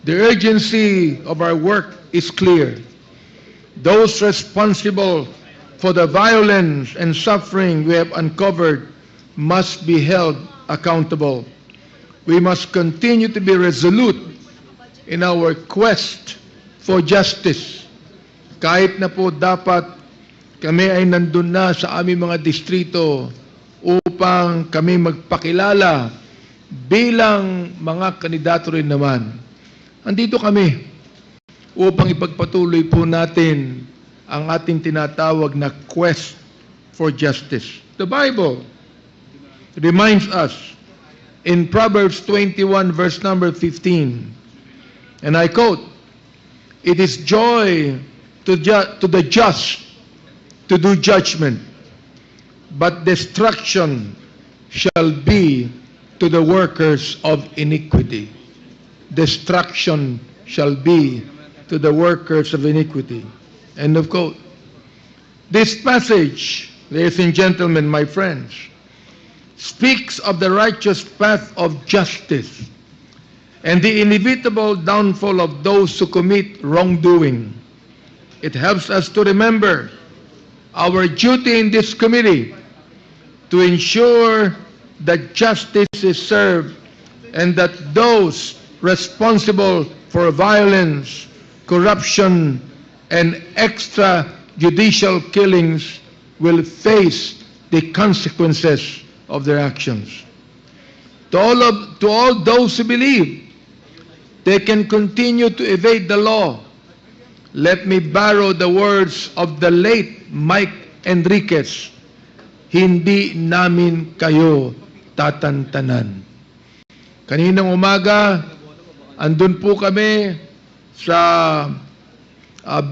The urgency of our work is clear. Those responsible for the violence and suffering we have uncovered must be held accountable. We must continue to be resolute in our quest for justice. Kahit na po dapat kami ay nandun na sa aming mga distrito upang kami magpakilala bilang mga kandidato rin naman. Andito kami upang ipagpatuloy po natin ang ating tinatawag na quest for justice. The Bible reminds us in Proverbs 21 verse number 15, and I quote, "It is joy to the just to do judgment, but destruction shall be to the workers of iniquity." Destruction shall be to the workers of iniquity. End of quote. This passage, ladies and gentlemen, my friends, speaks of the righteous path of justice and the inevitable downfall of those who commit wrongdoing. It helps us to remember our duty in this committee to ensure that justice is served and that those responsible for violence, corruption, and extrajudicial killings will face the consequences of their actions. To all those who believe they can continue to evade the law, let me borrow the words of the late Mike Enriquez, "Hindi namin kayo tatantanan." Kaninang umaga, andun po kami sa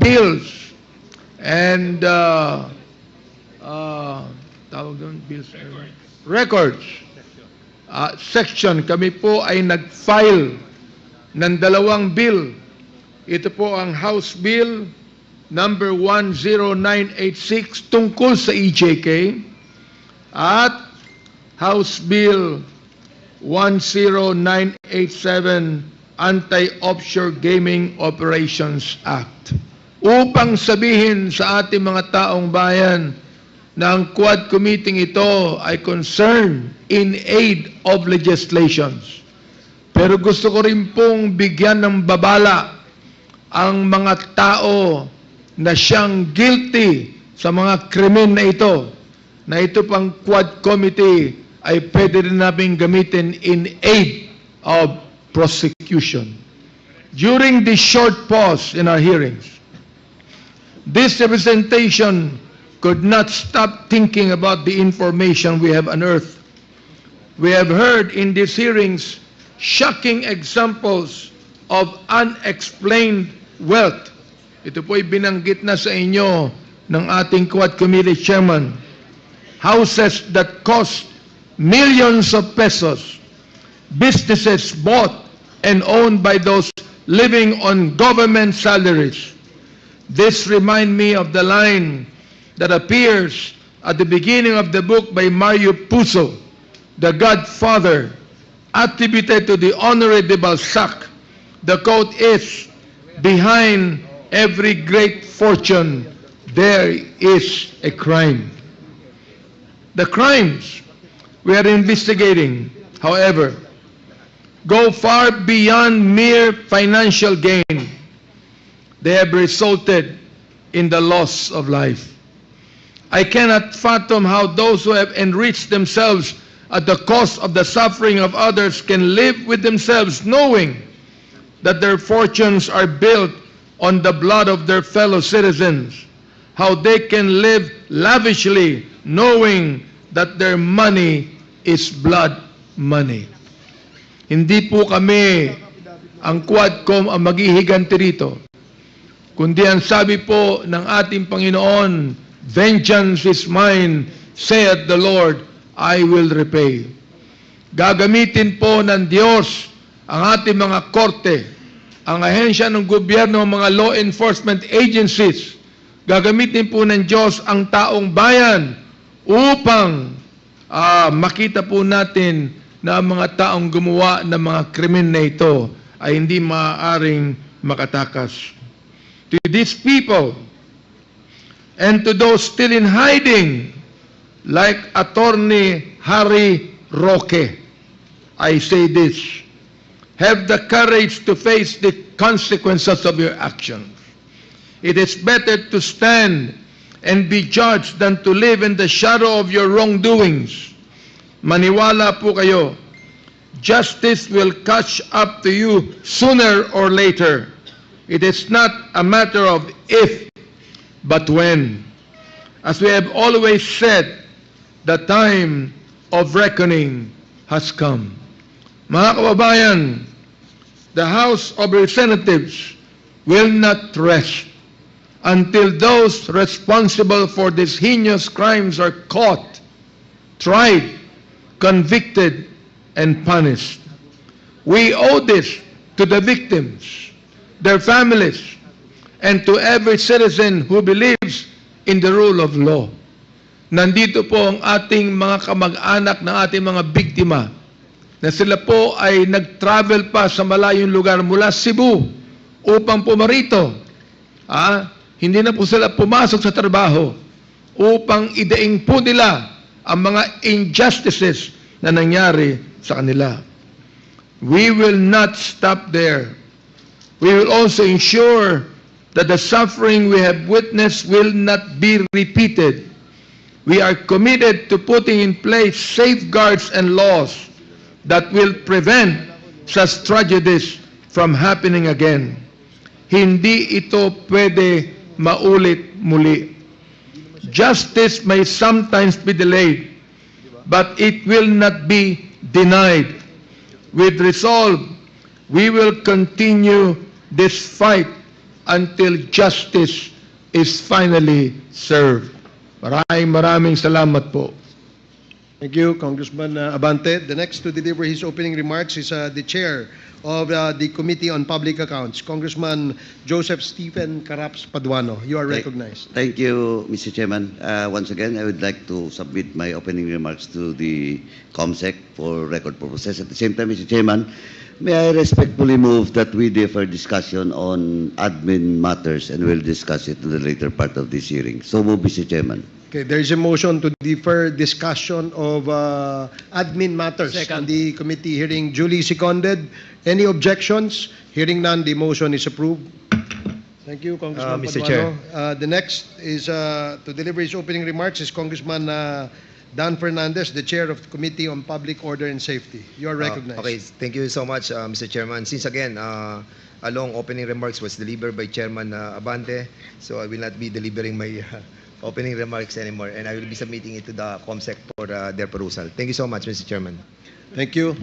bills and tawag doon, bills records section. Kami po ay nag-file ng dalawang bill. Ito po ang House Bill number 10986 tungkol sa EJK at House Bill 10987 Anti-Offshore Gaming Operations Act, upang sabihin sa ating mga taong bayan na ang Quad Committee ito ay concerned in aid of legislations. Pero gusto ko rin pong bigyan ng babala ang mga tao na siyang guilty sa mga krimen na ito pang Quad Committee ay pwede rin namin gamitin in aid of prosecution. During this short pause in our hearings, this representation could not stop thinking about the information we have unearthed. We have heard in these hearings shocking examples of unexplained wealth. Ito po'y binanggit na sa inyo ng ating Quad Committee Chairman. Houses that cost millions of pesos, businesses bought and owned by those living on government salaries. This reminds me of the line that appears at the beginning of the book by Mario Puzo, the Godfather, attributed to the Honoré de Balzac. The quote is, "Behind every great fortune, there is a crime." The crimes we are investigating, however, go far beyond mere financial gain. They have resulted in the loss of life. I cannot fathom how those who have enriched themselves at the cost of the suffering of others can live with themselves knowing that their fortunes are built on the blood of their fellow citizens. How they can live lavishly knowing that their money is blood money. Hindi po kami ang Quadcom ang maghihiganti rito, kundi ang sabi po ng ating Panginoon, "Vengeance is mine, saith the Lord, I will repay." Gagamitin po ng Diyos ang ating mga korte, ang ahensya ng gobyerno, mga law enforcement agencies. Gagamitin po ng Diyos ang taong bayan upang makita po natin na ang mga taong gumawa ng mga krimen na ito ay hindi maaaring makatakas. To these people and to those still in hiding, like Attorney Harry Roque, I say this: have the courage to face the consequences of your actions. It is better to stand and be judged than to live in the shadow of your wrongdoings. Maniwala po kayo, justice will catch up to you sooner or later. It is not a matter of if, but when. As we have always said, the time of reckoning has come. Mga kababayan, the House of Representatives will not rest until those responsible for these heinous crimes are caught, tried, convicted, and punished. We owe this to the victims, their families, and to every citizen who believes in the rule of law. Nandito po ang ating mga kamag-anak ng ating mga biktima na sila po ay nag-travel pa sa malayong lugar mula Cebu upang pumarito. Hindi na po sila pumasok sa trabaho upang ideing po nila ang mga injustices na nangyari sa kanila. We will not stop there. We will also ensure that the suffering we have witnessed will not be repeated. We are committed to putting in place safeguards and laws that will prevent such tragedies from happening again. Hindi ito pwede maulit muli. Justice may sometimes be delayed, but it will not be denied. With resolve, we will continue this fight until justice is finally served. Maraming salamat po. Thank you, Congressman Abante. The next to deliver his opening remarks is the Chair of the Committee on Public Accounts, Congressman Joseph Stephen Caraps Paduano. You are recognized. Thank you, Mr. Chairman. Once again, I would like to submit my opening remarks to the COMSEC for record purposes. At the same time, Mr. Chairman, may I respectfully move that we defer discussion on admin matters and we'll discuss it in the later part of this hearing. So move, Mr. Chairman. Okay, there is a motion to defer discussion of admin matters on the committee hearing duly seconded. Any objections? Hearing none, the motion is approved. Thank you, Congressman Mr. Paduano. Chair. The next is to deliver his opening remarks is Congressman Dan Fernandez, the Chair of the Committee on Public Order and Safety. You are recognized. Okay, thank you so much, Mr. Chairman. Since again, a long opening remarks was delivered by Chairman Abante, so I will not be delivering my opening remarks anymore, and I will be submitting it to the COMSEC for their perusal. Thank you so much, Mr. Chairman. Thank you.